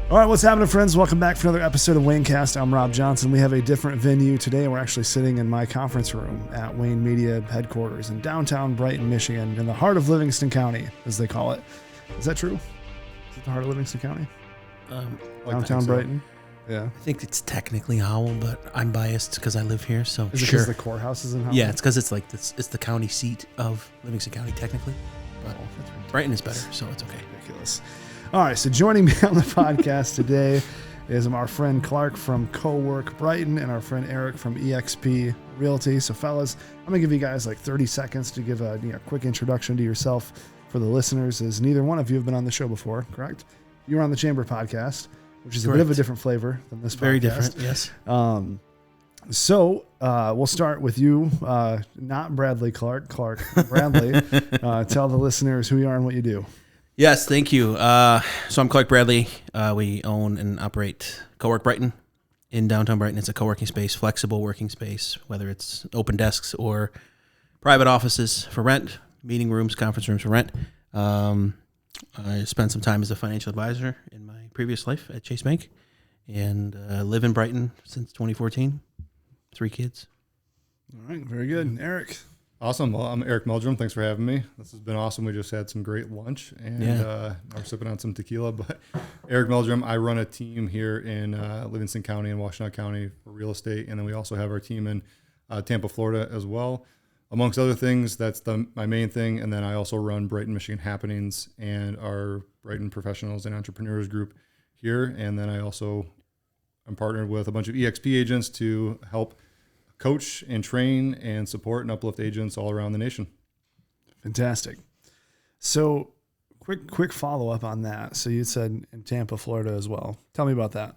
All right, what's happening, friends? Welcome back for another episode of Waynecast. I'm Rob Johnson. We have a different venue today. We're actually sitting in my conference room at Wayne Media headquarters in downtown Brighton, Michigan, in the heart of Livingston County, as they call it. Is that true? Is it the heart of Livingston County? Downtown Brighton? Yeah. I think it's technically Howell, but I'm biased because I live here, so Is it because the courthouse is in Howell? Yeah, it's because it's like this. It's the county seat of Livingston County, technically. But Brighton is better, so it's okay. Ridiculous. All right, so joining me on the podcast today is our friend Clark from Co-work Brighton and our friend Eric from EXP Realty. So, fellas, I'm going to give you guys like 30 seconds to give a quick introduction to yourself for the listeners, as neither one of you have been on the show before, correct? You were on the Chamber podcast, which is correct. A bit of a different flavor than this podcast. Very different, yes. So we'll start with you, not Bradley Clark, Bradley. Tell the listeners who you are and what you do. Yes, thank you. So I'm Clark Bradley. We own and operate Co-work Brighton in downtown Brighton. It's a co-working space, flexible working space, whether it's open desks or private offices for rent, meeting rooms, conference rooms for rent. I spent some time as a financial advisor in my previous life at Chase Bank and live in Brighton since 2014. 3 kids. All right, very good. Eric. Awesome. Well, I'm Eric Meldrum. Thanks for having me. This has been awesome. We just had some great lunch and we're sipping on some tequila. But Eric Meldrum, I run a team here in Livingston County and Washtenaw County for real estate. And then we also have our team in Tampa, Florida as well. Amongst other things, that's my main thing. And then I also run Brighton, Michigan Happenings and our Brighton Professionals and Entrepreneurs group here. And then I'm partnered with a bunch of EXP agents to help coach and train and support and uplift agents all around the nation. Fantastic. So quick follow-up on that. So you said in Tampa, Florida as well. Tell me about that.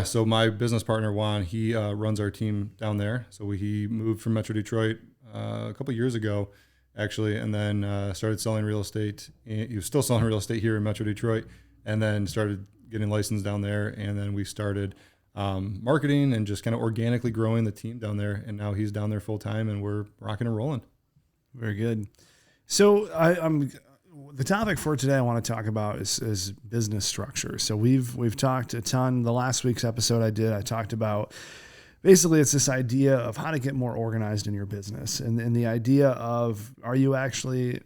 So my business partner, Juan, he runs our team down there. So he moved from Metro Detroit a couple of years ago, actually, and then started selling real estate. He was still selling real estate here in Metro Detroit, and then started getting licensed down there. And then we started marketing and just kind of organically growing the team down there. And now he's down there full time and we're rocking and rolling. Very good. So the topic for today I want to talk about is business structure. So we've talked a ton. The last week's episode I talked about basically it's this idea of how to get more organized in your business. And the idea of, are you actually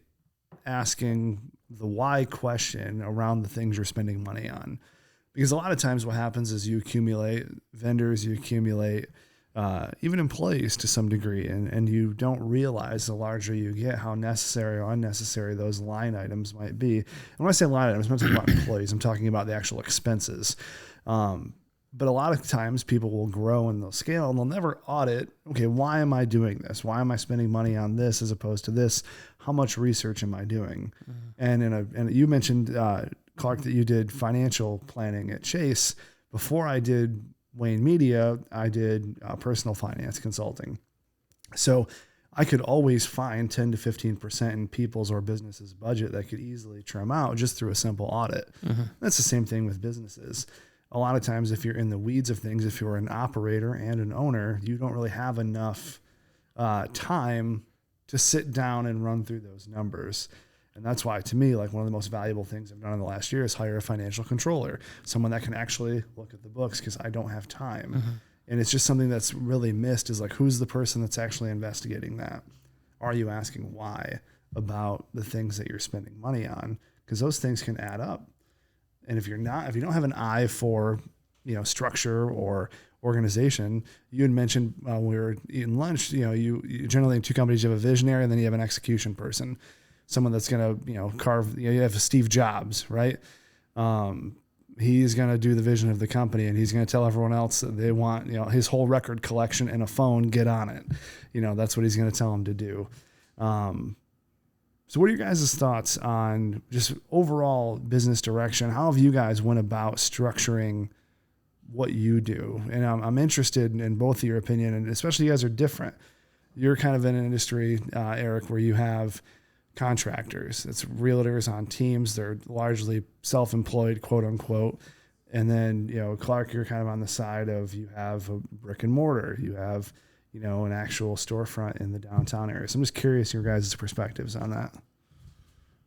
asking the why question around the things you're spending money on? Because a lot of times what happens is you accumulate vendors, you accumulate even employees to some degree, and you don't realize the larger you get how necessary or unnecessary those line items might be. And when I say line items, I'm not talking about employees, I'm talking about the actual expenses. But a lot of times people will grow and they'll scale and they'll never audit, okay, why am I doing this? Why am I spending money on this as opposed to this? How much research am I doing? Mm-hmm. And you mentioned, Clark, that you did financial planning at Chase. Before I did Wayne Media, I did personal finance consulting. So I could always find 10 to 15% in people's or businesses' budget that could easily trim out just through a simple audit. Mm-hmm. That's the same thing with businesses. A lot of times if you're in the weeds of things, if you're an operator and an owner, you don't really have enough time to sit down and run through those numbers. And that's why, to me, like one of the most valuable things I've done in the last year is hire a financial controller, someone that can actually look at the books, because I don't have time. Mm-hmm. And it's just something that's really missed is like, who's the person that's actually investigating that? Are you asking why about the things that you're spending money on? Because those things can add up. And if you don't have an eye for, structure or organization, you had mentioned when we were eating lunch, you generally in 2 companies, you have a visionary and then you have an execution person. Someone that's going to, carve, you have Steve Jobs, right? He's going to do the vision of the company and he's going to tell everyone else that they want, his whole record collection and a phone, get on it. That's what he's going to tell them to do. So what are your guys' thoughts on just overall business direction? How have you guys went about structuring what you do? And I'm interested in both of your opinion, and especially you guys are different. You're kind of in an industry, Eric, where you have contractors. It's realtors on teams. They're largely self-employed, quote unquote. And then, Clark, you're kind of on the side of, you have a brick and mortar. You have, an actual storefront in the downtown area. So I'm just curious your guys' perspectives on that.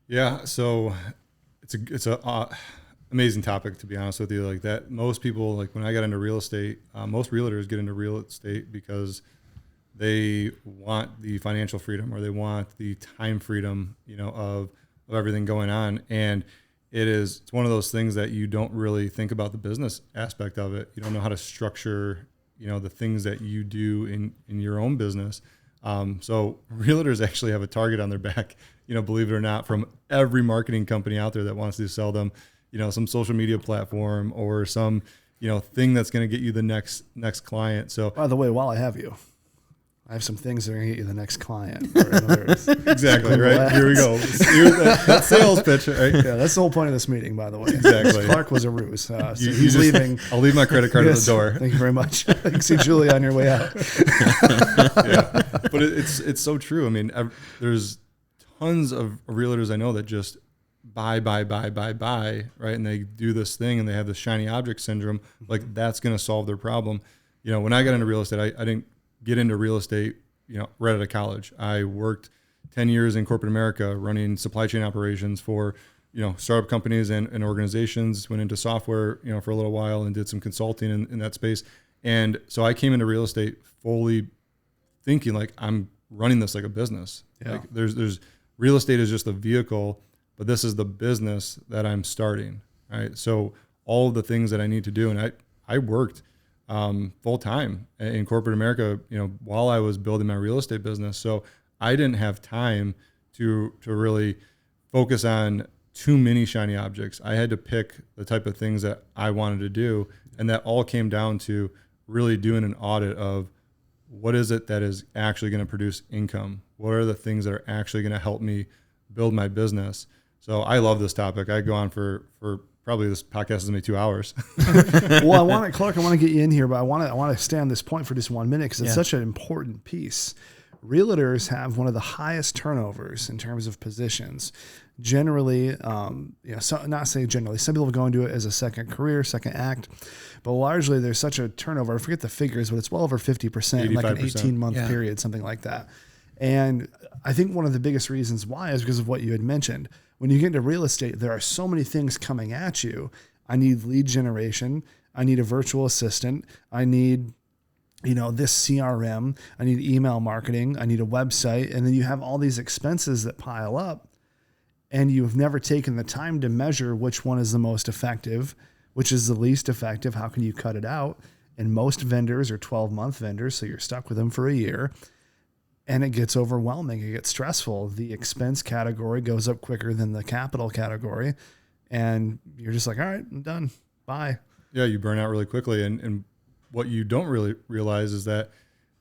Yeah. So it's amazing topic, to be honest with you. Like that, most people, like when I got into real estate, most realtors get into real estate because they want the financial freedom, or they want the time freedom, of everything going on. And it's one of those things that you don't really think about the business aspect of it. You don't know how to structure, the things that you do in your own business. So realtors actually have a target on their back, believe it or not, from every marketing company out there that wants to sell them, some social media platform or some, thing that's going to get you the next client. So by the way, while I have you, I have some things that are going to get you the next client. Exactly, right? Here we go. That sales pitch, right? Yeah, that's the whole point of this meeting, by the way. Exactly. Clark was a ruse. So he's leaving. I'll leave my credit card at the door. Thank you very much. You can see Julie on your way out. Yeah, but it's so true. I mean, there's tons of realtors I know that just buy, right? And they do this thing and they have this shiny object syndrome. Like that's going to solve their problem. When I got into real estate, I didn't get into real estate, right out of college. I worked 10 years in corporate America running supply chain operations for, startup companies and organizations, went into software, for a little while and did some consulting in that space. And so I came into real estate fully thinking like I'm running this like a business. Yeah. Like there's real estate is just a vehicle, but this is the business that I'm starting. Right. So all of the things that I need to do. And I worked full time in corporate America, while I was building my real estate business. So I didn't have time to really focus on too many shiny objects. I had to pick the type of things that I wanted to do. And that all came down to really doing an audit of what is it that is actually going to produce income? What are the things that are actually going to help me build my business? So I love this topic. I go on for probably this podcast is going to be 2 hours. Well, Clark, I want to get you in here, but I want to stay on this point for just 1 minute because it's such an important piece. Realtors have one of the highest turnovers in terms of positions. Generally, not saying generally, some people go into it as a second career, second act, but largely there's such a turnover. I forget the figures, but it's well over 50% in like an 18-month period, something like that. And I think one of the biggest reasons why is because of what you had mentioned. When you get into real estate, there are so many things coming at you. I need lead generation. I need a virtual assistant. I need, this CRM. I need email marketing. I need a website. And then you have all these expenses that pile up and you've never taken the time to measure which one is the most effective, which is the least effective. How can you cut it out? And most vendors are 12-month vendors, so you're stuck with them for a year. And it gets overwhelming. It gets stressful. The expense category goes up quicker than the capital category. And you're just like, all right, I'm done. Bye. Yeah, you burn out really quickly. And what you don't really realize is that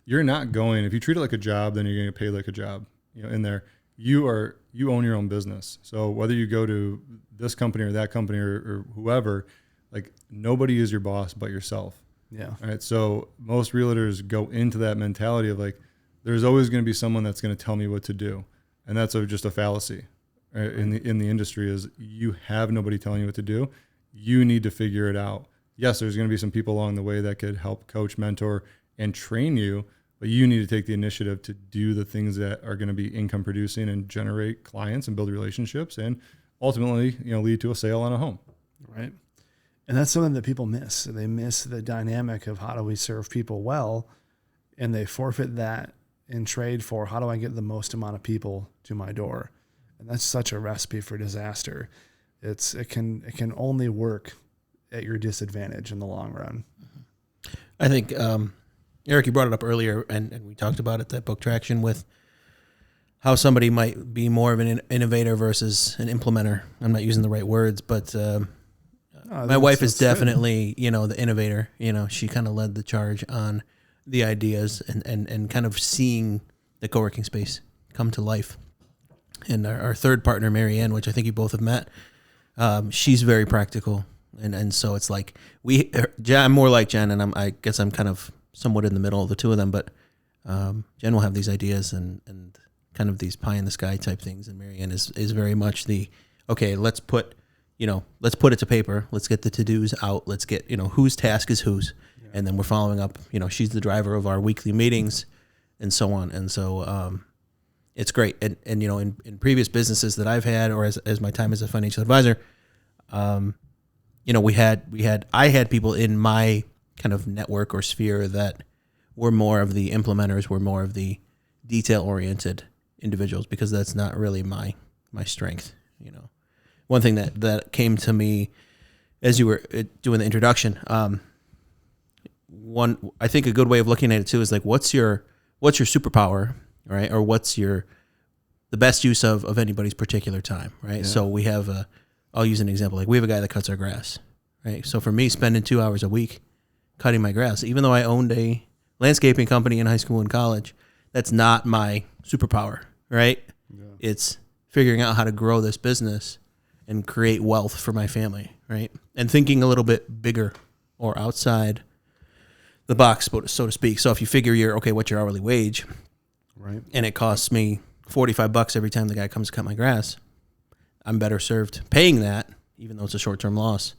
you're not going, if you treat it like a job, then you're going to get paid like a job. In there, you own your own business. So whether you go to this company or that company or whoever, like nobody is your boss but yourself. Yeah. All right. So most realtors go into that mentality of like, there's always going to be someone that's going to tell me what to do. And that's just a fallacy, right? in the industry is you have nobody telling you what to do. You need to figure it out. Yes, there's going to be some people along the way that could help coach, mentor, and train you, but you need to take the initiative to do the things that are going to be income producing and generate clients and build relationships and ultimately, lead to a sale on a home. Right. And that's something that people miss. They miss the dynamic of how do we serve people well, and they forfeit that in trade for how do I get the most amount of people to my door. And that's such a recipe for disaster. It can only work at your disadvantage in the long run. I think, Eric, you brought it up earlier and we talked about it, that book Traction, with how somebody might be more of an innovator versus an implementer. I'm not using the right words, but my wife is definitely, the innovator. She kind of led the charge on the ideas and kind of seeing the co-working space come to life. And our third partner, Mary Ann, which I think you both have met, she's very practical. And so it's like I'm more like Jen, and I guess I'm kind of somewhat in the middle of the two of them, but Jen will have these ideas and kind of these pie in the sky type things. And Mary Ann is very much okay, let's put it to paper. Let's get the to-dos out. Let's get, whose task is whose. And then we're following up, she's the driver of our weekly meetings and so on. And so it's great. And in previous businesses that I've had, or as my time as a financial advisor, I had people in my kind of network or sphere that were more of the implementers, were more of the detail oriented individuals, because that's not really my strength. One thing that came to me as you were doing the introduction, I think a good way of looking at it too is like, what's your superpower, right? Or what's the best use of anybody's particular time, right? Yeah. So we have I'll use an example. Like, we have a guy that cuts our grass, right? So for me, spending 2 hours a week cutting my grass, even though I owned a landscaping company in high school and college, that's not my superpower, right? Yeah. It's figuring out how to grow this business and create wealth for my family, right? And thinking a little bit bigger or outside the box, so to speak. So if you figure what's your hourly wage, right? And it costs me $45 every time the guy comes to cut my grass, I'm better served paying that, even though it's a short-term loss,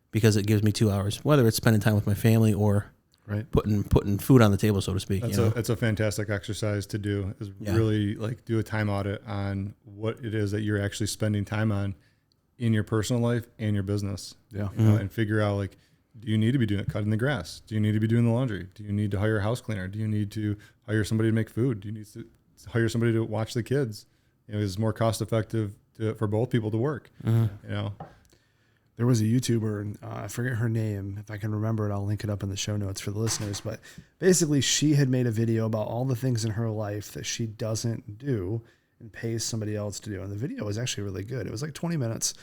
because it gives me 2 hours, whether it's spending time with my family or putting food on the table, so to speak. That's a fantastic exercise to do, is really like do a time audit on what it is that you're actually spending time on in your personal life and your business. Yeah. And figure out, like, do you need to be cutting the grass? Do you need to be doing the laundry? Do you need to hire a house cleaner? Do you need to hire somebody to make food? Do you need to hire somebody to watch the kids? It's more cost effective for both people to work. There was a YouTuber, and I forget her name. If I can remember it, I'll link it up in the show notes for the listeners. But basically, she had made a video about all the things in her life that she doesn't do and pays somebody else to do. And the video was actually really good. It was like 20 minutes.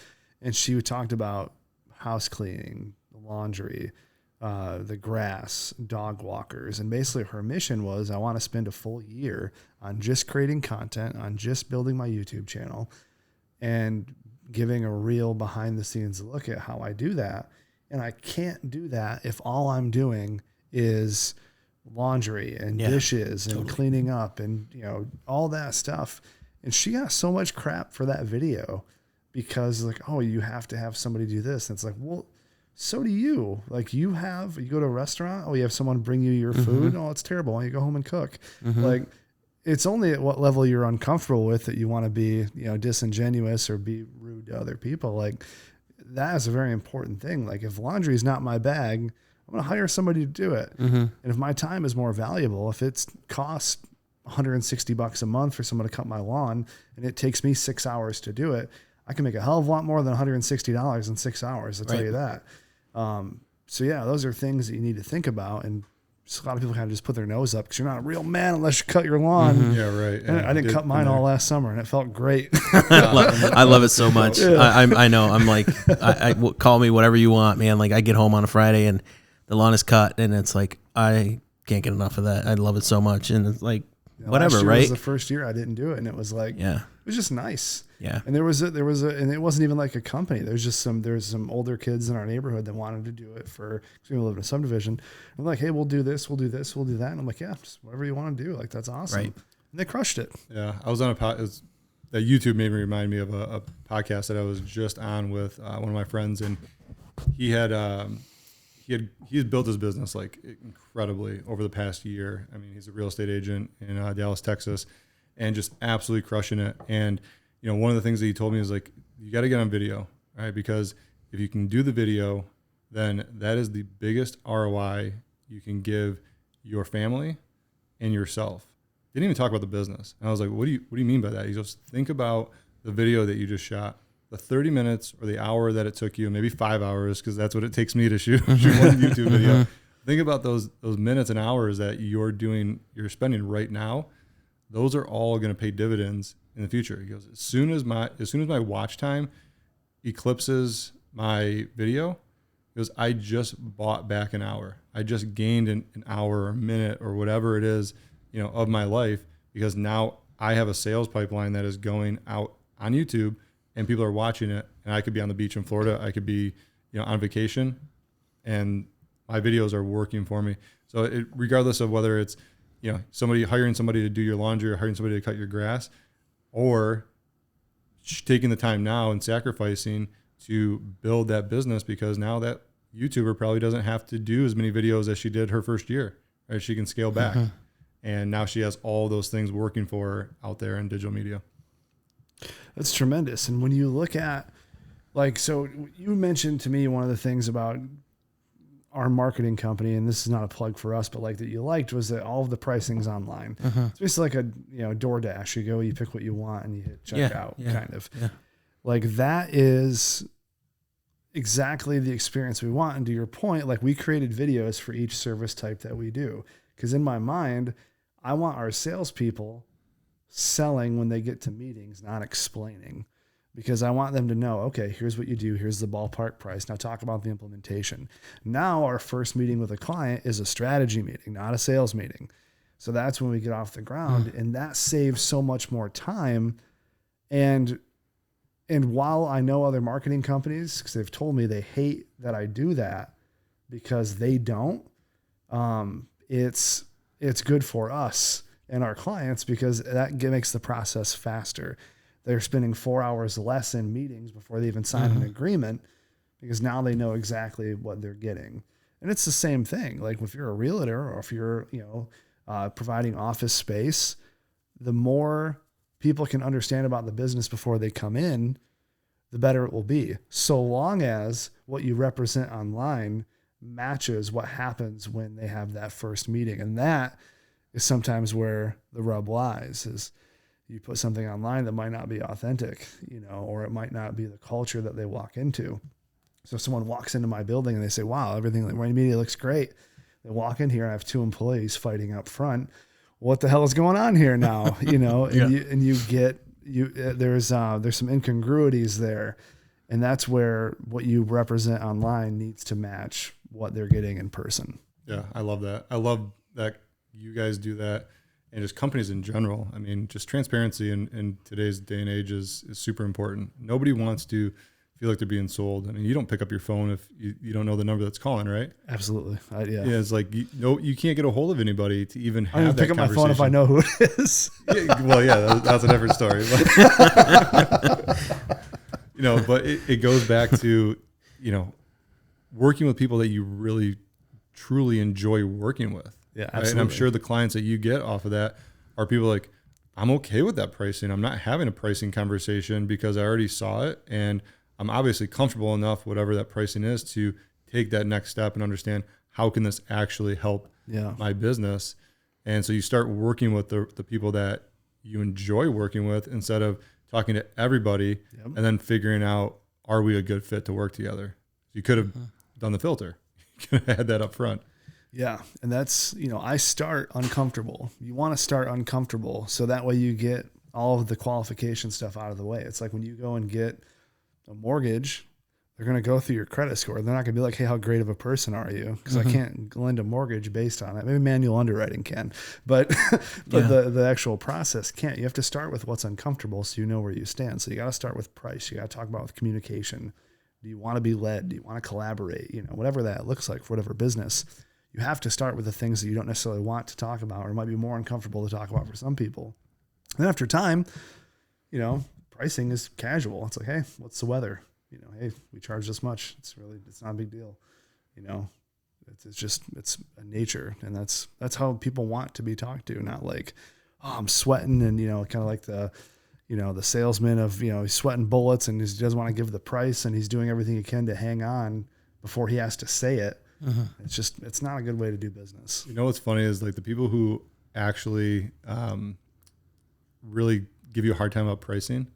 And she talked about house cleaning, the laundry, the grass, dog walkers. And basically her mission was, I want to spend a full year on just creating content, on just building my YouTube channel, and giving a real behind the scenes look at how I do that. And I can't do that if all I'm doing is laundry and dishes and cleaning up and, all that stuff. And she got so much crap for that video because, like, oh, you have to have somebody do this. And it's like, well, so do you. Like, you go to a restaurant, oh, you have someone bring you your food. Oh, it's terrible. Why don't you go home and cook? Like, it's only at what level you're uncomfortable with that you want to be, disingenuous or be rude to other people. Like, that is a very important thing. Like, if laundry is not my bag, I'm going to hire somebody to do it. And if my time is more valuable, if it costs $160 a month for someone to cut my lawn and it takes me 6 hours to do it, I can make a hell of a lot more than $160 in 6 hours. I'll tell you that. So yeah, those are things that you need to think about. And just a lot of people kind of just put their nose up because you're not a real man unless you cut your lawn. Yeah, right. And I didn't cut mine all last summer, and it felt great. I love it so much. Yeah. I know. I'm like, call me whatever you want, man. Like, I get home on a Friday and the lawn is cut, and it's like, I can't get enough of that. I love it so much, and it's like, whatever, last year right? was the first year I didn't do it, and it was like, it was just nice. Yeah. And there was and it wasn't even like a company. There's some older kids in our neighborhood that wanted to do it because we live in a subdivision. I'm like, hey, we'll do this, we'll do this, we'll do that. And I'm like, yeah, just whatever you want to do. Like, that's awesome. Right. And they crushed it. Yeah. I was on that YouTube made me remind me of a podcast that I was just on with one of my friends, and he's built his business like incredibly over the past year. I mean, he's a real estate agent in Dallas, Texas, and just absolutely crushing it. And, one of the things that he told me is, like, you got to get on video, right? Because if you can do the video, then that is the biggest ROI you can give your family and yourself. Didn't even talk about the business. And I was like, what do you mean by that? He goes, think about the video that you just shot. The 30 minutes or the hour that it took you, maybe 5 hours, because that's what it takes me to shoot one YouTube video. Think about those minutes and hours that you're spending right now. Those are all going to pay dividends in the future. He goes, as soon as my watch time eclipses my video, he goes, I just bought back an hour. I just gained an hour or a minute or whatever it is, of my life, because now I have a sales pipeline that is going out on YouTube, and people are watching it, and I could be on the beach in Florida. I could be, on vacation, and my videos are working for me. So regardless of whether it's, hiring somebody to do your laundry or hiring somebody to cut your grass, or taking the time now and sacrificing to build that business, because now that YouTuber probably doesn't have to do as many videos as she did her first year, right? She can scale back. And now she has all those things working for her out there in digital media. That's tremendous. And when you look at Like, so you mentioned to me one of the things about our marketing company, and this is not a plug for us, but like that you liked was that all of the pricing's online. It's basically like a DoorDash. You go, you pick what you want, and you hit checkout, kind of. Yeah. Like that is exactly the experience we want. And to your point, like we created videos for each service type that we do. Because in my mind, I want our salespeople selling when they get to meetings, not explaining. Because I want them to know, okay, here's what you do. Here's the ballpark price. Now talk about the implementation. Now our first meeting with a client is a strategy meeting, not a sales meeting. So that's when we get off the ground, and that saves so much more time. And while I know other marketing companies, because they've told me they hate that I do that because they don't, it's good for us and our clients because that makes the process faster. They're spending 4 hours less in meetings before they even sign an agreement because now they know exactly what they're getting. And it's the same thing. Like if you're a realtor or if you're, providing office space, the more people can understand about the business before they come in, the better it will be. So long as what you represent online matches what happens when they have that first meeting. And that is sometimes where the rub lies is, you put something online that might not be authentic, or it might not be the culture that they walk into. So if someone walks into my building and they say, wow, everything like my media looks great. They walk in here and I have 2 employees fighting up front. What the hell is going on here now? There's some incongruities there. And that's where what you represent online needs to match what they're getting in person. Yeah. I love that. I love that you guys do that. And just companies in general. I mean, just transparency in today's day and age is super important. Nobody wants to feel like they're being sold. I mean, you don't pick up your phone if you don't know the number that's calling, right? Absolutely. Yeah, it's like, you can't get a hold of anybody to even have I don't that pick up my phone if I know who it is. That's a different story. But it goes back to, working with people that you really, truly enjoy working with. Yeah, absolutely. Right? And I'm sure the clients that you get off of that are people like, I'm okay with that pricing. I'm not having a pricing conversation because I already saw it. And I'm obviously comfortable enough, whatever that pricing is, to take that next step and understand how can this actually help my business. And so you start working with the people that you enjoy working with instead of talking to everybody and then figuring out, are we a good fit to work together? You could have done the filter. You could have had that up front. Yeah. And that's, I start uncomfortable. You want to start uncomfortable so that way you get all of the qualification stuff out of the way. It's like when you go and get a mortgage, they're going to go through your credit score. They're not going to be like, hey, how great of a person are you? Because I can't lend a mortgage based on it. Maybe manual underwriting can, but the actual process can't. You have to start with what's uncomfortable so you know where you stand. So you got to start with price. You got to talk about with communication. Do you want to be led? Do you want to collaborate? Whatever that looks like for whatever business. You have to start with the things that you don't necessarily want to talk about or might be more uncomfortable to talk about for some people. And then after time, pricing is casual. It's like, hey, what's the weather? Hey, we charge this much. It's not a big deal. It's a nature. And that's how people want to be talked to. Not like, oh, I'm sweating and, kind of like the salesman of, he's sweating bullets and he doesn't want to give the price and he's doing everything he can to hang on before he has to say it. It's not a good way to do business. What's funny is like the people who actually really give you a hard time about pricing,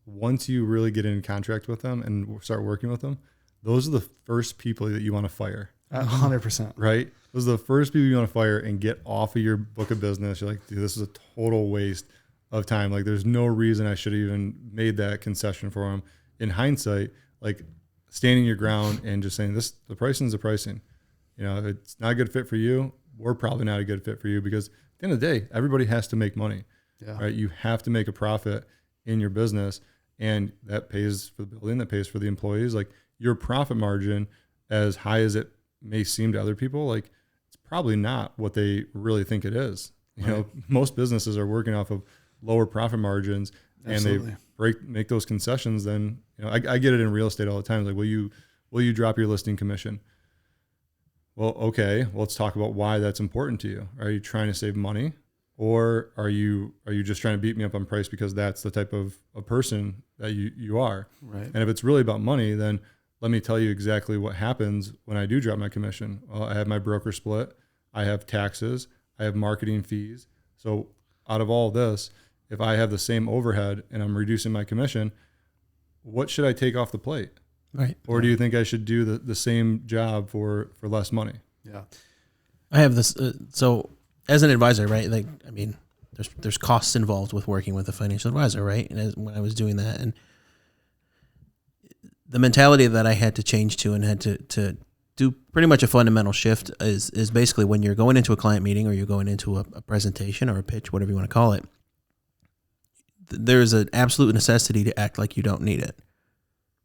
once you really get in contract with them and start working with them, those are the first people that you want to fire. 100%. Right? Those are the first people you want to fire and get off of your book of business. You're like, dude, this is a total waste of time. Like there's no reason I should have even made that concession for them. In hindsight, like standing your ground and just saying the pricing is the pricing. If it's not a good fit for you, we're probably not a good fit for you because at the end of the day, everybody has to make money, right? You have to make a profit in your business and that pays for the building, that pays for the employees. Like your profit margin, as high as it may seem to other people, like it's probably not what they really think it is. Most businesses are working off of lower profit margins and they make those concessions. Then, I get it in real estate all the time. Like, will you drop your listing commission? Well, okay, let's talk about why that's important to you. Are you trying to save money? or are you just trying to beat me up on price because that's the type of a person that you are? Right. And if it's really about money, then let me tell you exactly what happens when I do drop my commission. Well, I have my broker split, I have taxes, I have marketing fees. So out of all this, if I have the same overhead and I'm reducing my commission, what should I take off the plate? Right. Or do you think I should do the same job for less money? Yeah. I have this. So as an advisor, right? Like, I mean, there's costs involved with working with a financial advisor, right? And when I was doing that, and the mentality that I had to change to and had to do pretty much a fundamental shift is basically when you're going into a client meeting or you're going into a presentation or a pitch, whatever you want to call it, there's an absolute necessity to act like you don't need it.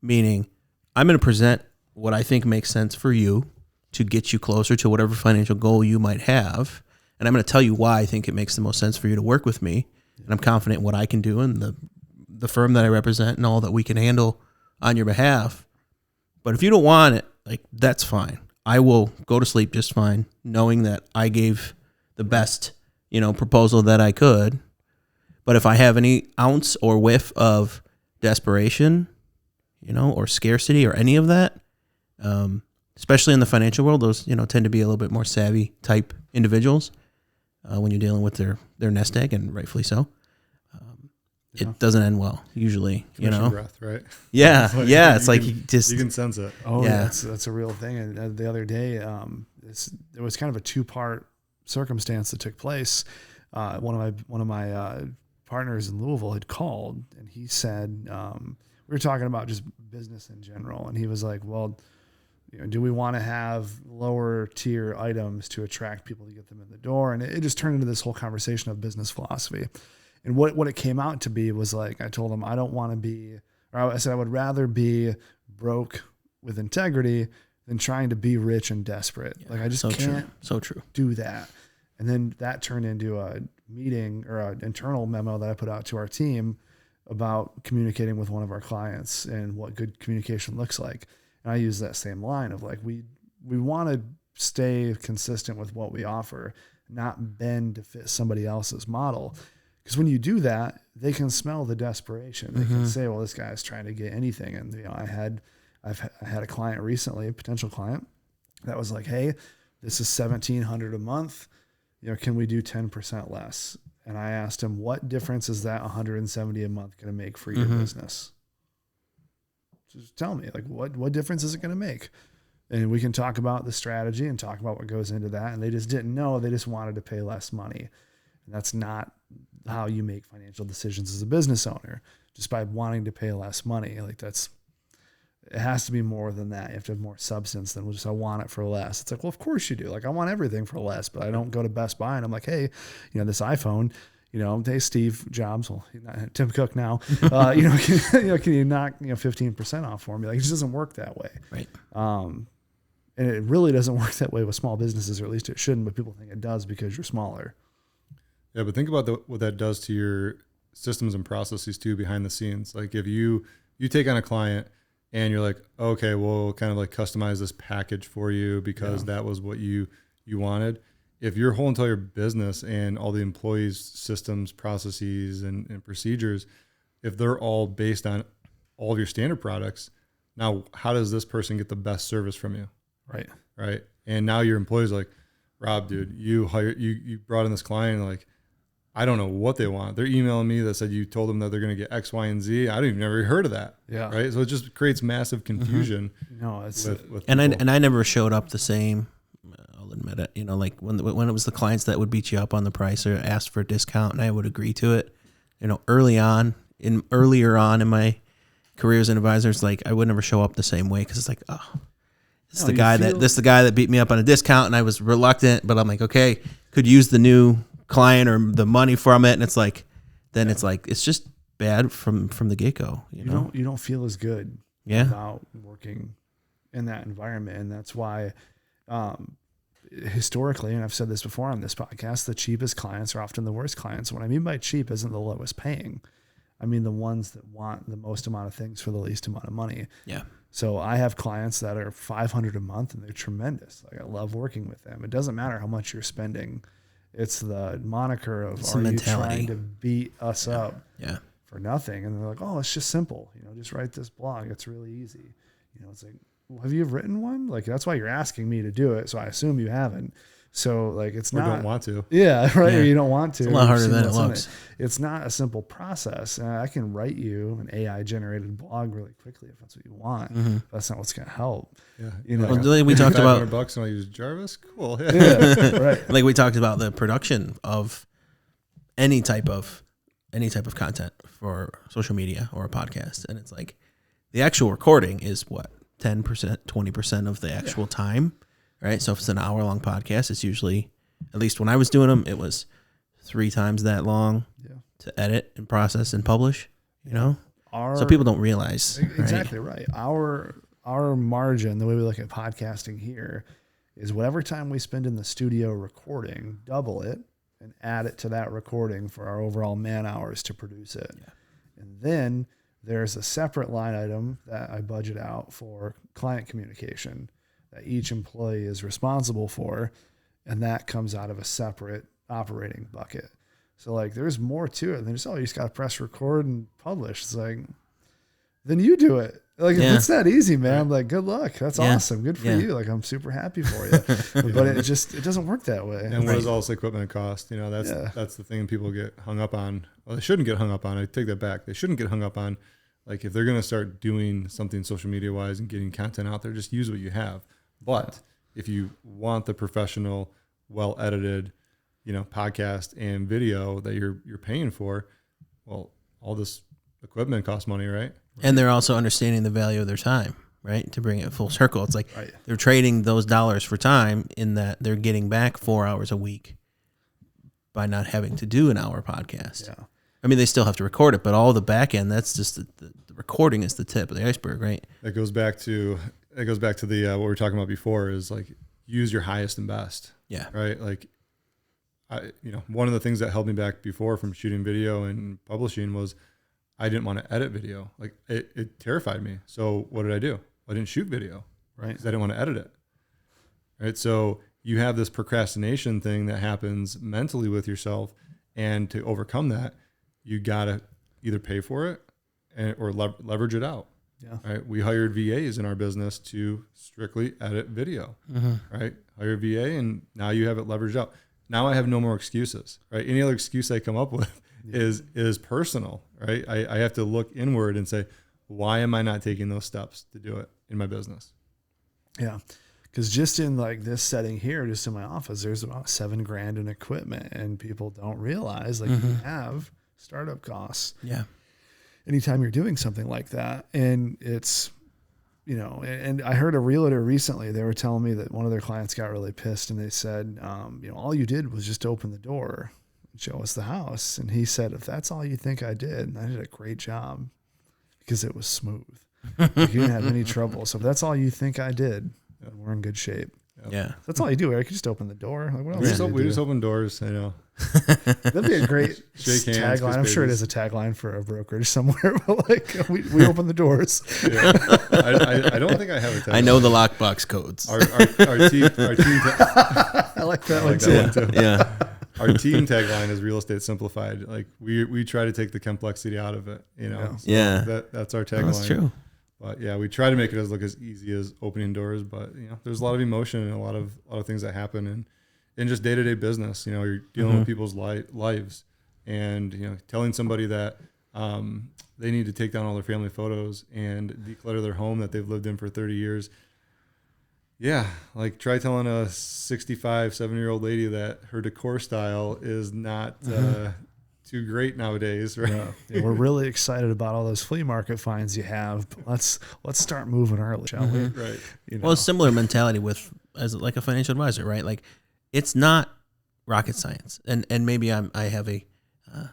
Meaning, I'm going to present what I think makes sense for you to get you closer to whatever financial goal you might have. And I'm going to tell you why I think it makes the most sense for you to work with me. And I'm confident in what I can do and the firm that I represent and all that we can handle on your behalf. But if you don't want it, like, that's fine. I will go to sleep just fine, knowing that I gave the best, proposal that I could. But if I have any ounce or whiff of desperation, or scarcity or any of that, especially in the financial world, those, tend to be a little bit more savvy type individuals when you're dealing with their nest egg, and rightfully so. It doesn't end well usually, Breath, right? Yeah. Yeah. It's like you can sense it. Oh, yeah. That's a real thing. And the other day, it was kind of a 2-part circumstance that took place. One of my partners in Louisville had called, and he said, we were talking about just business in general. And he was like, well, do we want to have lower tier items to attract people to get them in the door? And it just turned into this whole conversation of business philosophy. And what it came out to be was, like, I told him, I don't want to be, or I said, I would rather be broke with integrity than trying to be rich and desperate. Yeah, like, I just can't do that. And then that turned into a meeting or an internal memo that I put out to our team about communicating with one of our clients and what good communication looks like. And I use that same line of, like, we want to stay consistent with what we offer, not bend to fit somebody else's model. Because when you do that, they can smell the desperation. They can say, well, this guy's trying to get anything. And, I had a client recently, a potential client, that was like, hey, this is $1,700 a month. Can we do 10% less? And I asked him, what difference is that $170 a month going to make for your business? Just tell me, like, what difference is it going to make? And we can talk about the strategy and talk about what goes into that. And they just didn't know. They just wanted to pay less money. And that's not how you make financial decisions as a business owner, just by wanting to pay less money. Like, it has to be more than that. You have to have more substance than just, I want it for less. It's like, well, of course you do. Like, I want everything for less, but I don't go to Best Buy and I'm like, hey, this iPhone, hey, Steve Jobs, well, not Tim Cook now, can you knock 15% off for me? Like, it just doesn't work that way. Right. And it really doesn't work that way with small businesses, or at least it shouldn't, but people think it does because you're smaller. Yeah, but think about what that does to your systems and processes too behind the scenes. Like, if you take on a client and you're like, okay, we'll kind of like customize this package for you because that was what you wanted. If your whole entire business and all the employees' systems, processes, and procedures, if they're all based on all of your standard products, now how does this person get the best service from you? Right. And now your employees are like, Rob, dude, you brought in this client, like, I don't know what they want. They're emailing me that said you told them that they're going to get X, Y, and Z. I don't even never heard of that. Yeah. Right. So it just creates massive confusion. No, it's with and I never showed up the same. I'll admit it. Like when it was the clients that would beat you up on the price or ask for a discount, and I would agree to it. Earlier on in my career as an advisor, it's like I would never show up the same way because it's like, oh, this is the guy that beat me up on a discount, and I was reluctant, but I'm like, okay, could use the new client or the money from it, and it's like, then it's like it's just bad from the get-go. You don't feel as good about working in that environment, and that's why historically, and I've said this before on this podcast, the cheapest clients are often the worst clients. What I mean by cheap isn't the lowest paying. I mean the ones that want the most amount of things for the least amount of money. Yeah. So I have clients that are $500 a month, and they're tremendous. Like, I love working with them. It doesn't matter how much you're spending. It's the moniker of, It's are the you mentality. trying to beat us up Yeah. for nothing? And they're like, oh, it's just simple. Just write this blog. It's really easy. It's like, well, have you written one? Like, that's why you're asking me to do it. So I assume you haven't. So like, it's or not. don't want to. Yeah, right. Yeah. Or you don't want to. It's a lot harder You've than seen it what's in looks. It's not a simple process. I can write you an AI generated blog really quickly if that's what you want. That's not what's going to help. Yeah. Well, like we talked about $500 and I'll use Jarvis. Cool. Yeah, right. like we talked about the production of any type of content for social media or a podcast, and it's like the actual recording is what 10%, 20% of the actual time, right? So if it's an hour-long podcast, it's usually, at least when I was doing them, it was 3 times that long to edit and process and publish. So people don't realize Exactly right. Our margin, the way we look at podcasting here, is whatever time we spend in the studio recording, double it and add it to that recording for our overall man hours to produce it. Yeah. And then there's a separate line item that I budget out for client communication that each employee is responsible for. And that comes out of a separate operating bucket. So like, there's more to it than just, you just got to press record and publish. It's like, then you do it. Like, if it's that easy, man, I'm like, good luck. That's awesome. Good for you. Like, I'm super happy for you. But it doesn't work that way. And what does all this equipment cost? That's the thing people get hung up on. Well, they shouldn't get hung up on. I take that back. They shouldn't get hung up on. Like, if they're going to start doing something social media wise and getting content out there, just use what you have. But if you want the professional, well edited, podcast and video that you're paying for, well, all this equipment costs money, right? And they're also understanding the value of their time, right? To bring it full circle. It's like they're trading those dollars for time in that they're getting back 4 hours a week by not having to do an hour podcast. Yeah. I mean, they still have to record it, but all the back end, that's just the recording is the tip of the iceberg, right? That goes back to the what we were talking about before is like use your highest and best. Yeah. Right. Like one of the things that held me back before from shooting video and publishing was I didn't want to edit video. Like it terrified me. So what did I do? I didn't shoot video, right? Because I didn't want to edit it. Right. So you have this procrastination thing that happens mentally with yourself. And to overcome that, you got to either pay for it or leverage it out. Yeah. Right. We hired VAs in our business to strictly edit video. Right. Hire a VA and now you have it leveraged out. Now I have no more excuses. Right. Any other excuse I come up with is personal. Right. I have to look inward and say, why am I not taking those steps to do it in my business? Yeah. Because just in like this setting here, just in my office, there's about $7,000 in equipment, and people don't realize like you have startup costs. Yeah. Anytime you're doing something like that, and it's, and I heard a realtor recently, they were telling me that one of their clients got really pissed, and they said, all you did was just open the door and show us the house. And he said, if that's all you think I did a great job because it was smooth. Like, you didn't have any trouble. So if that's all you think I did, we're in good shape. Yeah. That's all you do, Eric. You just open the door. Like, what else We just open doors. I know. That'd be a great Shake hands, tagline. kiss I'm sure it babies. is a tagline for a brokerage somewhere. But like, we open the doors. Yeah. I don't think I have a tagline. I know the lockbox codes. Our team. I like that one too. Yeah. Our team tagline is real estate simplified. Like we try to take the complexity out of it. So that's our tagline. That's true. But yeah, we try to make it look as easy as opening doors. But there's a lot of emotion and a lot of things that happen in just day-to-day business. You're dealing with people's lives, and telling somebody that they need to take down all their family photos and declutter their home that they've lived in for 30 years. Yeah, like try telling a 65-70-year-old lady that her decor style is not too great nowadays, right? Yeah, we're really excited about all those flea market finds you have. But let's start moving early, shall we? Right. Well, similar mentality with as like a financial advisor, right? Like it's not rocket science, and maybe I have a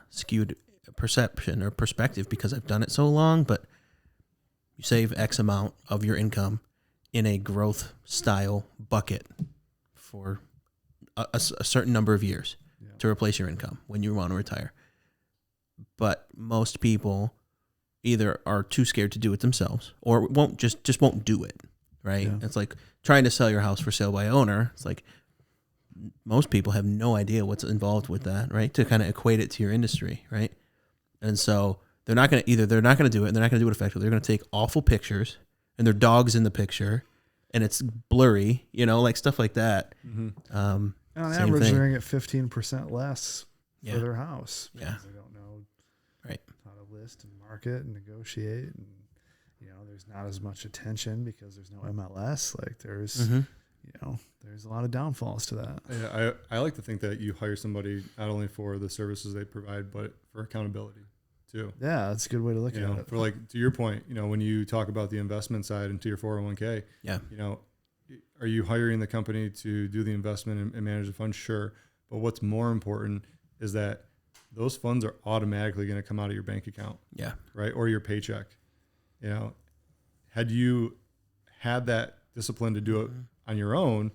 skewed perception or perspective because I've done it so long. But you save X amount of your income in a growth style bucket for a certain number of years to replace your income when you want to retire. But most people either are too scared to do it themselves or won't just won't do it. Right. Yeah. It's like trying to sell your house for sale by owner. It's like, most people have no idea what's involved with that, right? To kind of equate it to your industry, right? And so they're not going to do it, and they're not going to do it effectively. They're going to take awful pictures, and their dog's in the picture, and it's blurry, like stuff like that. Mm-hmm. On average, they're going to get 15% less for their house. Yeah. They don't know right how to list and market and negotiate. And, there's not as much attention because there's no MLS. Like there's, there's a lot of downfalls to that. Yeah, I like to think that you hire somebody not only for the services they provide, but for accountability too. Yeah, that's a good way to look at it. For to your point, when you talk about the investment side into your 401k, are you hiring the company to do the investment and manage the funds? Sure. But what's more important is that those funds are automatically going to come out of your bank account. Yeah. Right. Or your paycheck. Had you had that discipline to do it on your own,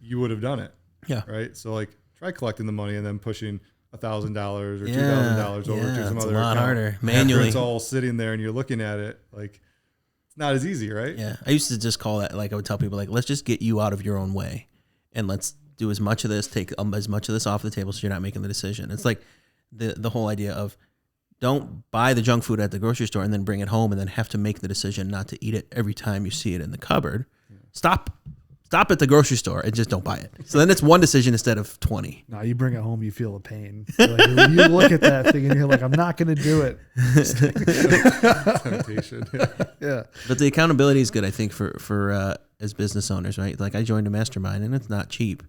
you would have done it. Yeah. Right. So try collecting the money and then pushing $1,000 or $2,000 over to some other account. It's a lot harder manually. After it's all sitting there and you're looking at it, it's not as easy, right? Yeah. I used to just call that, I would tell people, let's just get you out of your own way, and let's do as much of this, take as much of this off the table so you're not making the decision. It's like the whole idea of don't buy the junk food at the grocery store and then bring it home and then have to make the decision not to eat it every time you see it in the cupboard. Yeah. Stop at the grocery store and just don't buy it. So then it's one decision instead of 20. No, you bring it home, you feel the pain. You look at that thing and you're like, I'm not going to do it. Temptation. Yeah. But the accountability is good, I think, for as business owners, right? I joined a mastermind and it's not cheap,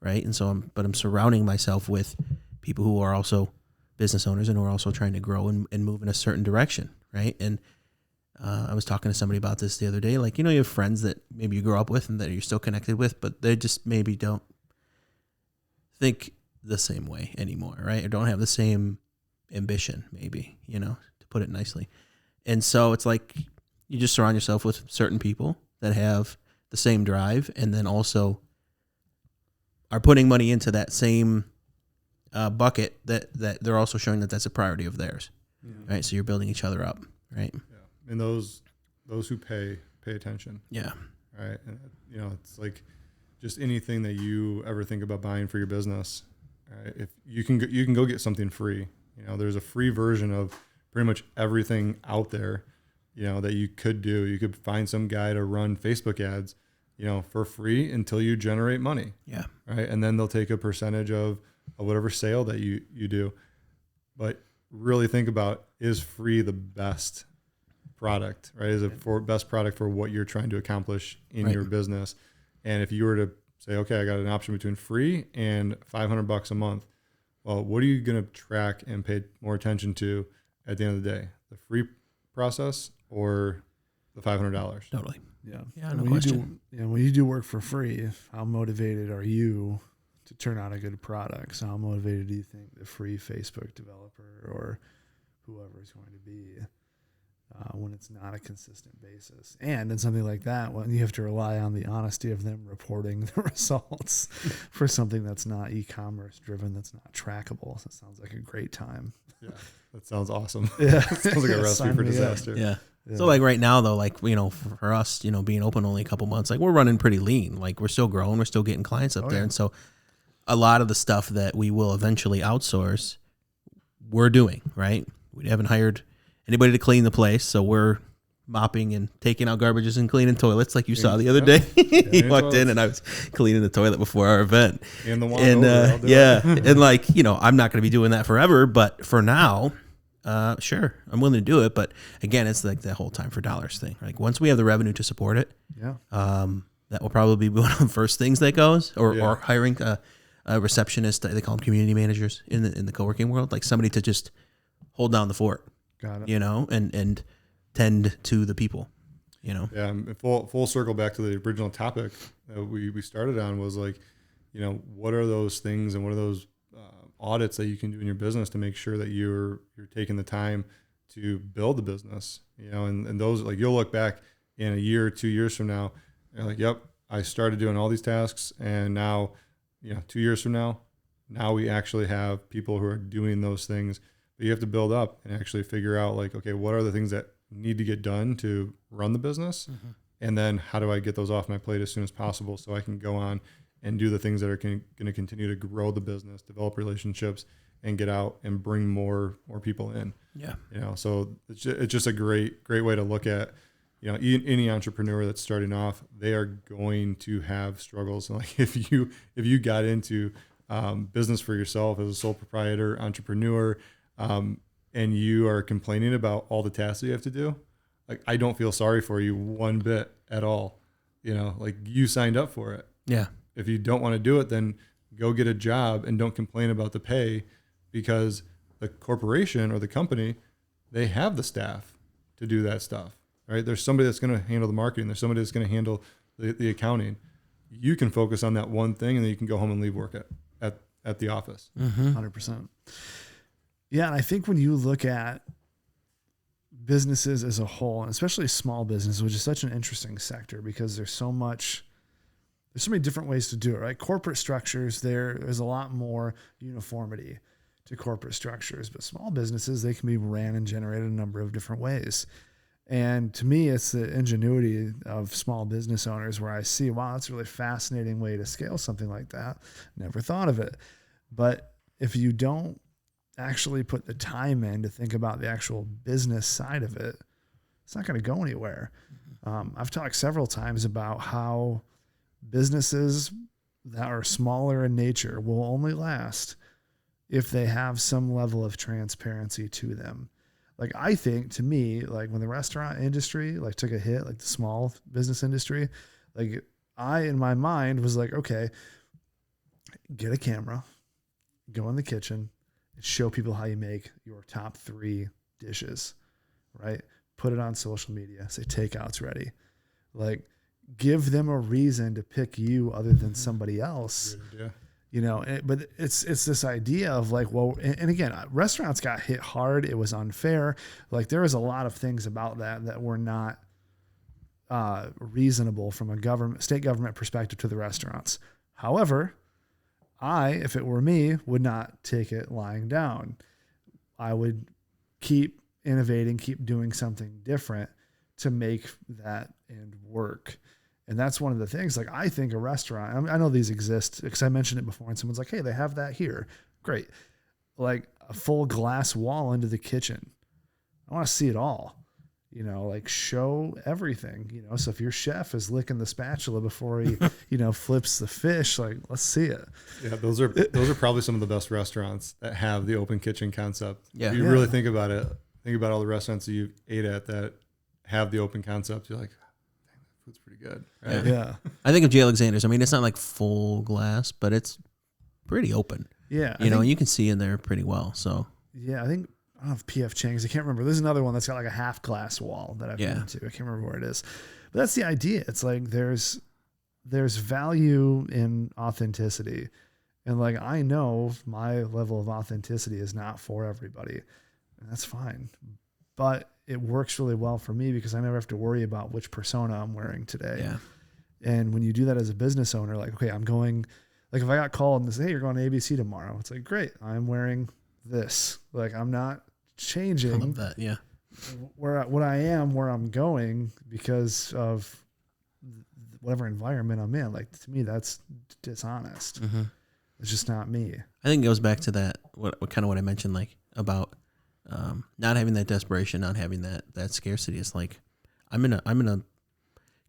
right? And so I'm surrounding myself with people who are also business owners and who are also trying to grow and move in a certain direction, right? And I was talking to somebody about this the other day. You have friends that maybe you grew up with and that you're still connected with, but they just maybe don't think the same way anymore, right? Or don't have the same ambition, maybe, to put it nicely. And so it's you just surround yourself with certain people that have the same drive and then also are putting money into that same bucket that they're also showing that that's a priority of theirs, right? So you're building each other up, right? Yeah. And those who pay attention. Yeah. Right. And it's just anything that you ever think about buying for your business. Right? If you can go get something free. There's a free version of pretty much everything out there. That you could do. You could find some guy to run Facebook ads, for free until you generate money. Yeah. Right. And then they'll take a percentage of whatever sale that you do. But really think about, is free the best product, right? Is it best product for what you're trying to accomplish in your business? And if you were to say, okay, I got an option between free and $500 a month, well, what are you going to track and pay more attention to at the end of the day? The free process or the $500? Totally. Yeah. Yeah. No question. When you do work for free, how motivated are you to turn out a good product? So how motivated do you think the free Facebook developer or whoever is going to be when it's not a consistent basis? And in something like that, when you have to rely on the honesty of them reporting the results for something that's not e-commerce driven, that's not trackable. So it sounds like a great time. Yeah, that sounds awesome. Yeah. Sounds like a recipe for disaster. Yeah. So right now though, for us, being open only a couple months, we're running pretty lean. We're still growing, we're still getting clients up there. Yeah. And so a lot of the stuff that we will eventually outsource, we're doing, right? We haven't hired anybody to clean the place, so we're mopping and taking out garbages and cleaning toilets like you saw the other day. He walked in and I was cleaning the toilet before our event. And the one and I'm not going to be doing that forever, but for now, sure, I'm willing to do it. But again, it's the whole time for dollars thing. Once we have the revenue to support it, that will probably be one of the first things that goes, or hiring a receptionist. They call them community managers in the co-working world, somebody to just hold down the fort. Got it. And tend to the people, Yeah. Full circle back to the original topic that we started on was what are those things and what are those audits that you can do in your business to make sure that you're taking the time to build the business, and those, you'll look back in a year or 2 years from now, you're yep, I started doing all these tasks, and now, 2 years from now we actually have people who are doing those things. But you have to build up and actually figure out okay, what are the things that need to get done to run the business? Mm-hmm. And then how do I get those off my plate as soon as possible so I can go on and do the things that are going to continue to grow the business, develop relationships, and get out and bring more people in. Yeah. So it's just a great way to look at, any entrepreneur that's starting off. They are going to have struggles. Like if you got into business for yourself as a sole proprietor, entrepreneur, and you are complaining about all the tasks that you have to do, like, I don't feel sorry for you one bit at all. Like, you signed up for it. Yeah. If you don't want to do it, then go get a job and don't complain about the pay, because the corporation or the company, they have the staff to do that stuff, right? There's somebody that's going to handle the marketing. There's somebody that's going to handle the accounting. You can focus on that one thing, and then you can go home and leave work at the office. 100%. Yeah. And I think when you look at businesses as a whole, and especially small business, which is such an interesting sector because there's so many different ways to do it, right? Corporate structures, there's a lot more uniformity to corporate structures, but small businesses, they can be ran and generated a number of different ways. And to me, it's the ingenuity of small business owners where I see, wow, that's a really fascinating way to scale something like that. Never thought of it. But if you don't actually put the time in to think about the actual business side of it, it's not going to go anywhere. I've talked several times about how businesses that are smaller in nature will only last if they have some level of transparency to them. Like, I think, to me, like when the restaurant industry like took a hit, like the small business industry, like I, in my mind, was like, okay, get a camera, go in the kitchen, and show people how you make your top 3 dishes, right? Put it on social media, say takeout's ready. Like, give them a reason to pick you other than somebody else. But it's this idea of like, well, and again, restaurants got hit hard. It was unfair. Like, there was a lot of things about that were not reasonable from a state government perspective to the restaurants. However, if it were me, would not take it lying down. I would keep innovating, keep doing something different to make that end work. And that's one of the things, like, I think a restaurant, I know these exist because I mentioned it before and someone's like, hey, they have that here. Great. Like a full glass wall into the kitchen. I want to see it all, like show everything, so if your chef is licking the spatula before he, flips the fish, like, let's see it. Yeah. Those are probably some of the best restaurants that have the open kitchen concept. Yeah. If you really think about it, think about all the restaurants that you ate at that have the open concept. You're like, food's pretty good. Right? Yeah. I think of J. Alexander's. I mean, it's not like full glass, but it's pretty open. Yeah. And you can see in there pretty well. So yeah, I don't know if P.F. Chang's, I can't remember. There's another one that's got like a half glass wall that I've been to. I can't remember where it is. But that's the idea. It's like there's value in authenticity. And like, I know my level of authenticity is not for everybody. And that's fine. But it works really well for me because I never have to worry about which persona I'm wearing today. Yeah. And when you do that as a business owner, like, okay, I'm going, like if I got called and say, hey, you're going to ABC tomorrow. It's like, great. I'm wearing this. Like, I'm not changing. I love that. Yeah. Where I'm going because of whatever environment I'm in. Like, to me, that's dishonest. Mm-hmm. It's just not me. I think it goes back to that, what I mentioned, like about not having that desperation, not having that scarcity. It's like, I'm gonna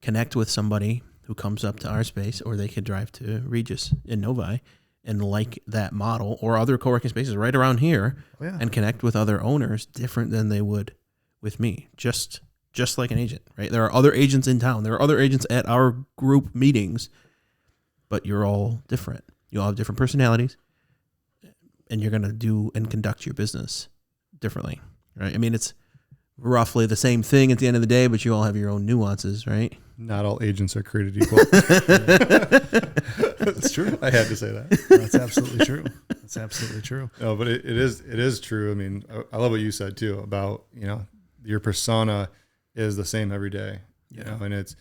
connect with somebody who comes up to our space, or they could drive to Regis in Novi and like that model or other co-working spaces right around here and connect with other owners different than they would with me. Just like an agent, right? There are other agents in town. There are other agents at our group meetings, but you're all different. You all have different personalities, and you're going to do and conduct your business differently, right? I mean, it's roughly the same thing at the end of the day, but you all have your own nuances, right? Not all agents are created equal. That's true. I had to say that. That's absolutely true. That's absolutely true. No, but it is true. I mean, I love what you said too about, your persona is the same every day, and it's,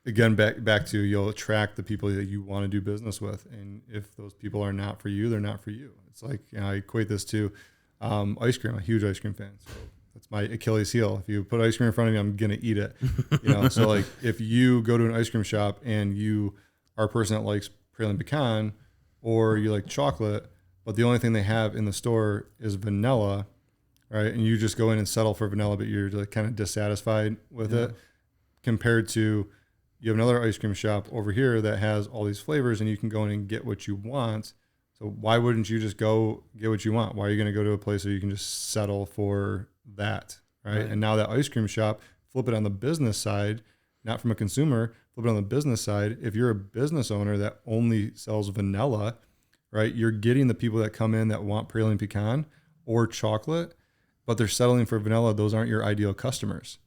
again, back to, you'll attract the people that you want to do business with. And if those people are not for you, they're not for you. It's like, I equate this to ice cream. I'm a huge ice cream fan. So that's my Achilles heel. If you put ice cream in front of me, I'm going to eat it. So like, if you go to an ice cream shop and you are a person that likes praline pecan, or you like chocolate, but the only thing they have in the store is vanilla, right? And you just go in and settle for vanilla, but you're like kind of dissatisfied with it, compared to you have another ice cream shop over here that has all these flavors and you can go in and get what you want. So why wouldn't you just go get what you want? Why are you going to go to a place where you can just settle for that, right? And now that ice cream shop, flip it on the business side, not from a consumer, flip it on the business side. If you're a business owner that only sells vanilla, right, you're getting the people that come in that want praline pecan or chocolate, but they're settling for vanilla. Those aren't your ideal customers,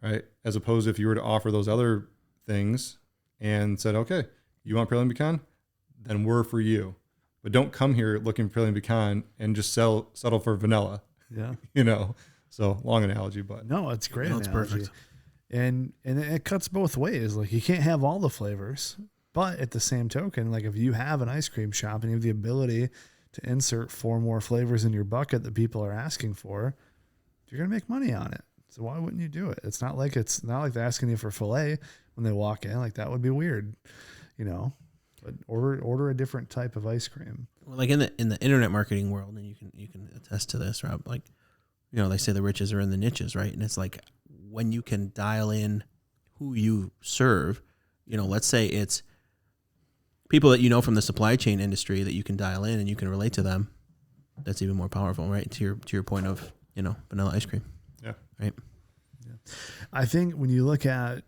right? As opposed to if you were to offer those other things and said, okay, you want praline pecan? Then we're for you. But don't come here looking for praline pecan and just settle for vanilla. Yeah. You know, so long analogy, but no, it's great. That's perfect. And it cuts both ways. Like you can't have all the flavors, but at the same token, like if you have an ice cream shop and you have the ability to insert 4 more flavors in your bucket that people are asking for, you're going to make money on it. So why wouldn't you do it? It's not like they're asking you for filet when they walk in. Like that would be weird, you know. But order a different type of ice cream. Well, like in the internet marketing world, and you can attest to this, Rob. Like, you know, they say the riches are in the niches, right? And it's like when you can dial in who you serve. You know, let's say it's people that you know from the supply chain industry that you can dial in and you can relate to them. That's even more powerful, right? To your point of, you know, vanilla ice cream. Yeah. Right. Yeah. I think when you look at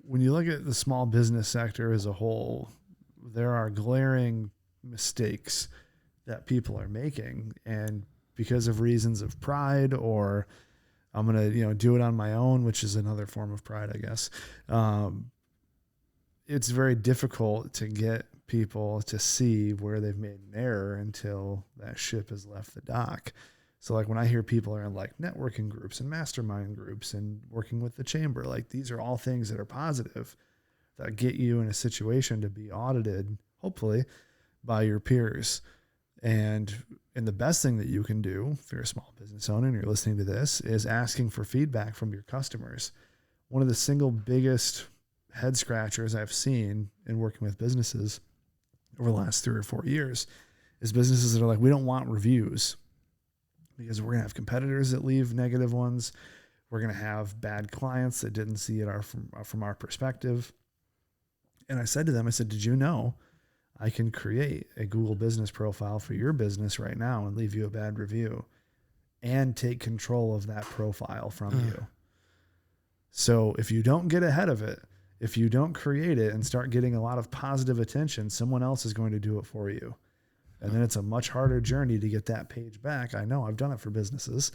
the small business sector as a whole, there are glaring mistakes that people are making, and because of reasons of pride, or I'm going to, do it on my own, which is another form of pride, I guess. It's very difficult to get people to see where they've made an error until that ship has left the dock. So like when I hear people are in like networking groups and mastermind groups and working with the chamber, like these are all things that are positive that get you in a situation to be audited, hopefully, by your peers. And the best thing that you can do if you're a small business owner and you're listening to this is asking for feedback from your customers. One of the single biggest head scratchers I've seen in working with businesses over the last 3 or 4 years is businesses that are like, we don't want reviews, because we're going to have competitors that leave negative ones. We're going to have bad clients that didn't see it from our perspective. And I said to them, did you know I can create a Google business profile for your business right now and leave you a bad review and take control of that profile from you? So if you don't get ahead of it, if you don't create it and start getting a lot of positive attention, someone else is going to do it for you. And then it's a much harder journey to get that page back. I know, I've done it for businesses,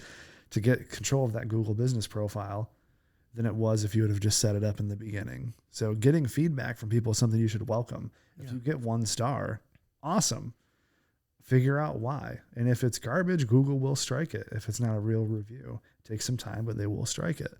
to get control of that Google business profile than it was if you would have just set it up in the beginning. So getting feedback from people is something you should welcome. If you get 1 star, awesome. Figure out why. And if it's garbage, Google will strike it. If it's not a real review, it takes some time, but they will strike it.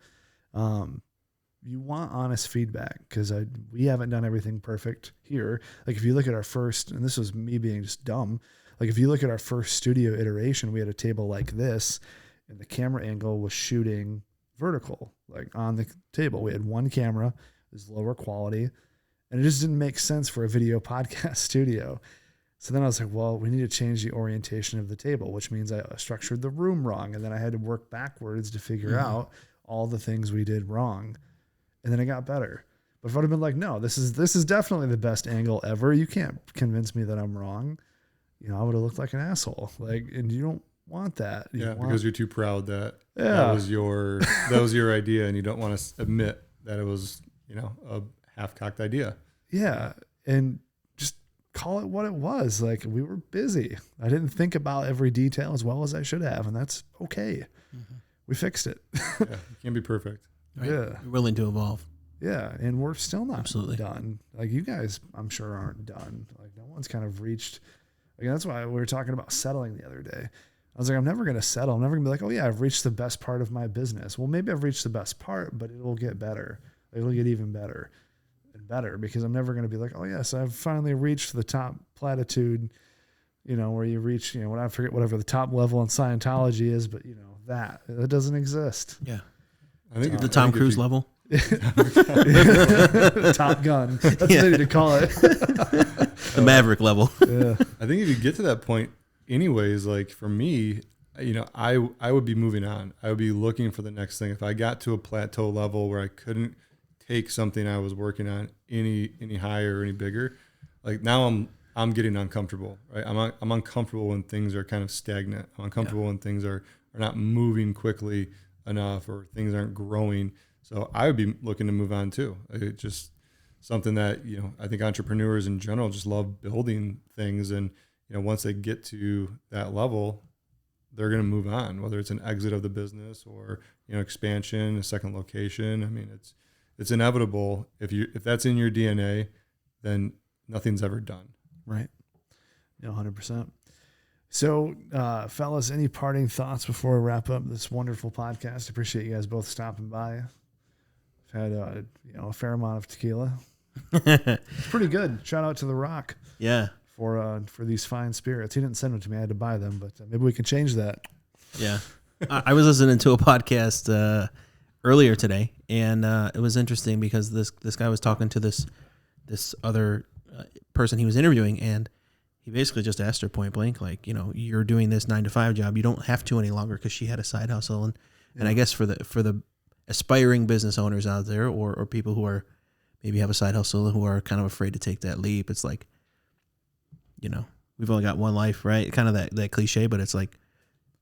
You want honest feedback, because we haven't done everything perfect here. Like if you look at our first, and this was me being just dumb, like if you look at our first studio iteration, we had a table like this and the camera angle was shooting vertical, like on the table. We had 1 camera, it was lower quality, and it just didn't make sense for a video podcast studio. So then I was like, well, we need to change the orientation of the table, which means I structured the room wrong. And then I had to work backwards to figure out all the things we did wrong. And then it got better. But if I'd have been like, no, this is definitely the best angle ever, you can't convince me that I'm wrong, I would have looked like an asshole. Like, and you don't want that. Because you're too proud that that was your idea, and you don't want to admit that it was, a half-cocked idea. Yeah. And just call it what it was. Like, we were busy. I didn't think about every detail as well as I should have, and that's okay. Mm-hmm. We fixed it. You can't be perfect. Right? Yeah. You're willing to evolve. Yeah. And we're still not Absolutely done. Like, you guys, I'm sure, aren't done. Like, no one's kind of reached. Like, that's why we were talking about settling the other day. I was like, I'm never going to settle. I'm never going to be like, oh yeah, I've reached the best part of my business. Well, maybe I've reached the best part, but it will get better. It'll get even better and better, because I'm never going to be like, oh yes, I've finally reached the top platitude, where you reach, I forget whatever the top level in Scientology is, but that doesn't exist. Yeah. I think the Tom Cruise level. Top Gun. That's what they need to call it. The Maverick level. Yeah. I think if you get to that point anyways, like for me, I would be moving on. I would be looking for the next thing. If I got to a plateau level where I couldn't take something I was working on any higher or any bigger, like now I'm getting uncomfortable, right? I'm uncomfortable when things are kind of stagnant. I'm uncomfortable when things are not moving quickly enough or things aren't growing. So I would be looking to move on too. It's just something that, I think entrepreneurs in general just love building things. And, once they get to that level, they're going to move on, whether it's an exit of the business or, expansion, a second location. I mean, it's inevitable. If that's in your DNA, then nothing's ever done. Right. 100%. So, fellas, any parting thoughts before we wrap up this wonderful podcast? Appreciate you guys both stopping by. I've had a fair amount of tequila. It's pretty good. Shout out to The Rock. Yeah. For these fine spirits. He didn't send them to me. I had to buy them, but maybe we can change that. Yeah. I was listening to a podcast earlier today, and it was interesting because this guy was talking to this other person he was interviewing, and he basically just asked her point blank, like, you're doing this 9-to-5 job. You don't have to any longer, because she had a side hustle. And I guess for the aspiring business owners out there, or people who are maybe have a side hustle who are kind of afraid to take that leap, it's like, we've only got one life, right? Kind of that cliche, but it's like,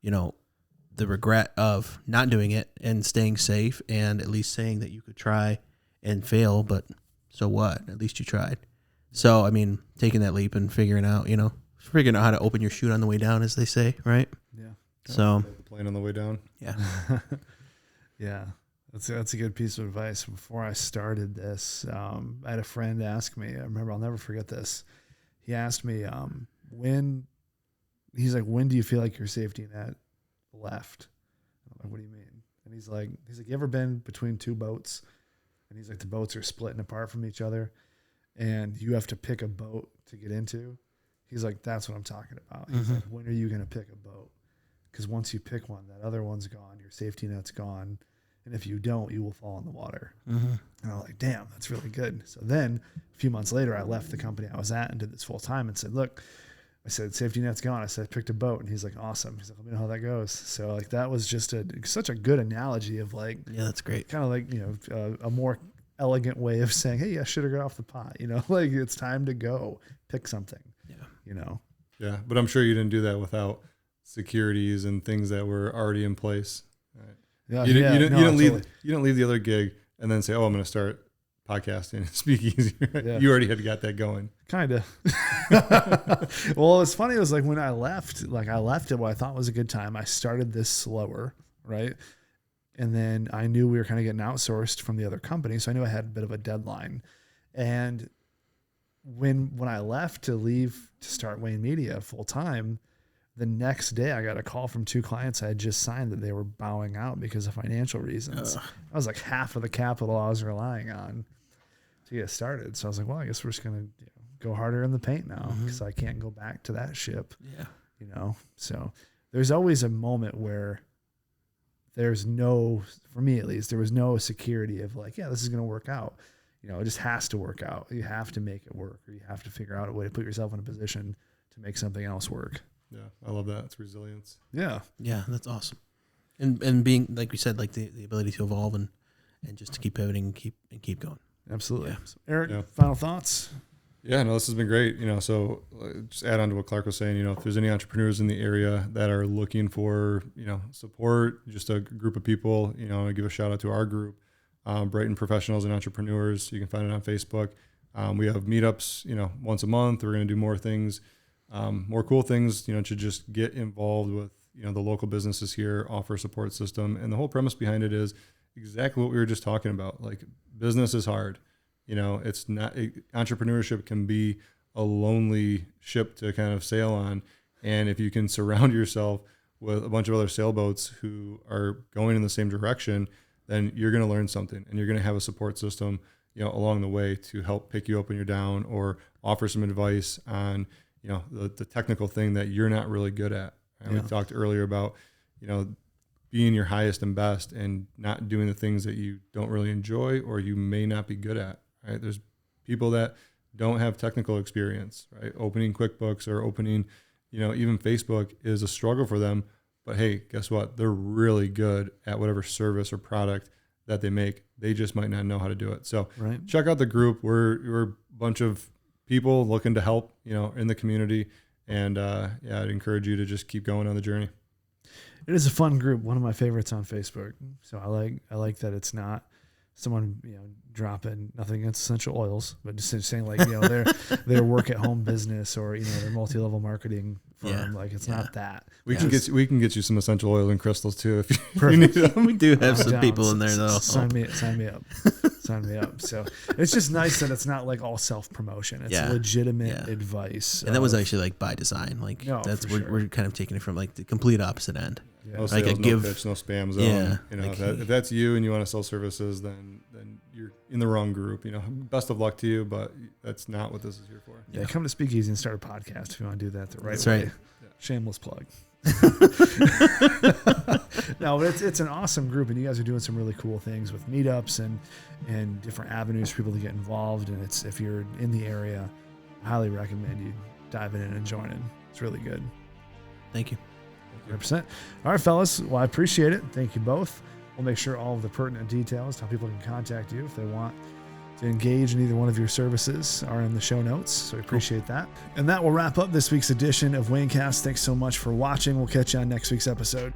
the regret of not doing it and staying safe and at least saying that you could try and fail, but so what? At least you tried. So, I mean, taking that leap and figuring out how to open your chute on the way down, as they say, right? Yeah. The plane on the way down. Yeah. Yeah. That's a good piece of advice. Before I started this, I had a friend ask me, I remember, I'll never forget this. He asked me, when do you feel like your safety net left? I'm like, what do you mean? And he's like, you ever been between two boats? And he's like, the boats are splitting apart from each other and you have to pick a boat to get into. He's like, that's what I'm talking about. He's like, when are you going to pick a boat? Because once you pick one, that other one's gone. Your safety net's gone. And if you don't, you will fall in the water. And I'm like, damn, that's really good. So then a few months later, I left the company I was at and did this full time and said, look, I said, safety net's gone. I said, I picked a boat. And he's like, awesome. He's like, let me know how that goes. So like, that was just such a good analogy of like, yeah, that's great. Kind of like, a more elegant way of saying, hey, I should have got off the pot, like it's time to go pick something, Yeah. But I'm sure you didn't do that without securities and things that were already in place. Right. Yeah, you didn't totally. leave the other gig and then say, oh, I'm going to start podcasting and speakeasy. Yeah. You already had got that going. Kind of. Well, it's funny. It was like when I left it what I thought was a good time. I started this slower, right? And then I knew we were kind of getting outsourced from the other company. So I knew I had a bit of a deadline. And when I left to start Wayne Media full time, the next day I got a call from two clients I had just signed that they were bowing out because of financial reasons. That was like half of the capital I was relying on to get started. So I was like, well, I guess we're just going to go harder in the paint now because I can't go back to that ship. Yeah. So there's always a moment where there's no, for me at least, there was no security of like, yeah, this is going to work out. It just has to work out. You have to make it work, or you have to figure out a way to put yourself in a position to make something else work. Yeah. I love that. It's resilience. Yeah. Yeah. That's awesome. And being, like we said, like the ability to evolve and just to keep pivoting and keep going. Absolutely. Yeah. So Eric, final thoughts? Yeah, no, this has been great. So just add on to what Clark was saying, if there's any entrepreneurs in the area that are looking for, support, just a group of people, I give a shout out to our group, Brighton Professionals and Entrepreneurs. You can find it on Facebook. We have meetups, once a month. We're going to do more things, more cool things, to just get involved with, the local businesses here, offer a support system. And the whole premise behind it is exactly what we were just talking about. Like, business is hard. It's not, entrepreneurship can be a lonely ship to kind of sail on. And if you can surround yourself with a bunch of other sailboats who are going in the same direction, then you're going to learn something and you're going to have a support system, along the way to help pick you up when you're down or offer some advice on, the technical thing that you're not really good at. And we talked earlier about, being your highest and best and not doing the things that you don't really enjoy or you may not be good at, right? There's people that don't have technical experience, right? Opening QuickBooks or opening, even Facebook is a struggle for them. But hey, guess what? They're really good at whatever service or product that they make. They just might not know how to do it. So check out the group. We're a bunch of people looking to help, in the community. And I'd encourage you to just keep going on the journey. It is a fun group. One of my favorites on Facebook. So I like that it's not someone, dropping nothing against essential oils, but just saying like, their work at home business or, their multi-level marketing firm. Like it's not that. We can get you some essential oil and crystals too if you need them. We do have some people in there though. Sign me up. Sign me up. So it's just nice that it's not like all self-promotion. It's legitimate advice. And that was actually like by design. Like we're kind of taking it from like the complete opposite end. Yeah. No sales, no pitch, no spam zone. If that's you and you want to sell services, then you're in the wrong group. Best of luck to you, but that's not what this is here for. Yeah, come to Speakeasy and start a podcast if you want to do that the right way. That's right. Yeah. Shameless plug. No, but it's an awesome group, and you guys are doing some really cool things with meetups and different avenues for people to get involved. And if you're in the area, I highly recommend you diving in and joining. It's really good. Thank you. 100%. All right, fellas. Well, I appreciate it. Thank you both. We'll make sure all of the pertinent details, how people can contact you if they want to engage in either one of your services, are in the show notes. So we appreciate that. And that will wrap up this week's edition of Waynecast. Thanks so much for watching. We'll catch you on next week's episode.